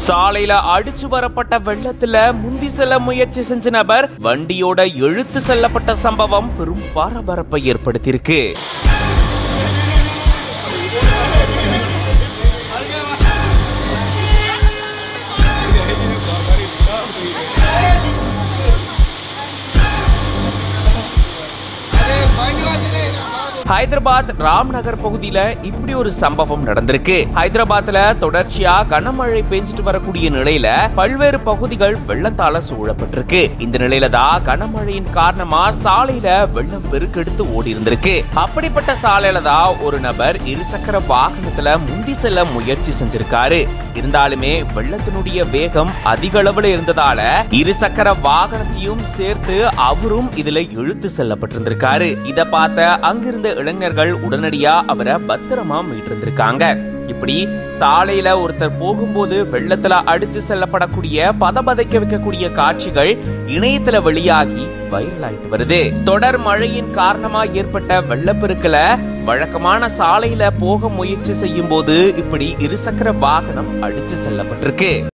சாலையில அடிச்சு வரப்பட்ட வெள்ளத்துல முந்தி செல்ல முயற்சி செஞ்ச நபர் வண்டியோட இழுத்து செல்லப்பட்ட சம்பவம் பெரும் பரபரப்பை ஏற்படுத்தியிருக்கு. ஹைதராபாத் ராம்நகர் பகுதியில இப்படி ஒரு சம்பவம் நடந்திருக்கு. ஹைதராபாத்ல தொடர்ச்சியா கனமழை பெஞ்சிட்டு வரக்கூடிய நிலையில பல்வேறு பகுதிகள் வெள்ளத்தால சூழப்பட்டிருக்கு. இந்த நிலையில தான் கனமழையின் காரணமா சாலையில வெள்ளம் பெருக்கெடுத்து ஓடி இருந்திருக்கு. அப்படிப்பட்ட சாலையில தான் ஒரு நபர் இருசக்கர வாகனத்துல முந்தி செல்ல முயற்சி செஞ்சிருக்காரு. இருந்தாலுமே வெள்ளத்தினுடைய வேகம் அதிக அளவுல இருந்ததால இருசக்கர வாகனத்தையும் சேர்த்து அவரும் இதுல இழுத்து செல்லப்பட்டிருந்திருக்காரு. இத பார்த்த அங்கிருந்த இளைஞர்கள் உடனடியா அவரை பத்திரமா மீட்டிருந்திருக்காங்க. இப்படி சாலையில ஒருத்தர் போகும்போது வெள்ளத்துல அடிச்சு செல்லப்படக்கூடிய பதபதைக்க வைக்கக்கூடிய காட்சிகள் இணையத்துல வெளியாகி வைரல் ஆயிட்டு வருது. தொடர் மழையின் காரணமா ஏற்பட்ட வெள்ளப்பெருக்குல வழக்கமான சாலையில போக முயற்சி செய்யும் போது இப்படி இருசக்கர வாகனம் அடிச்சு செல்லப்பட்டிருக்கு.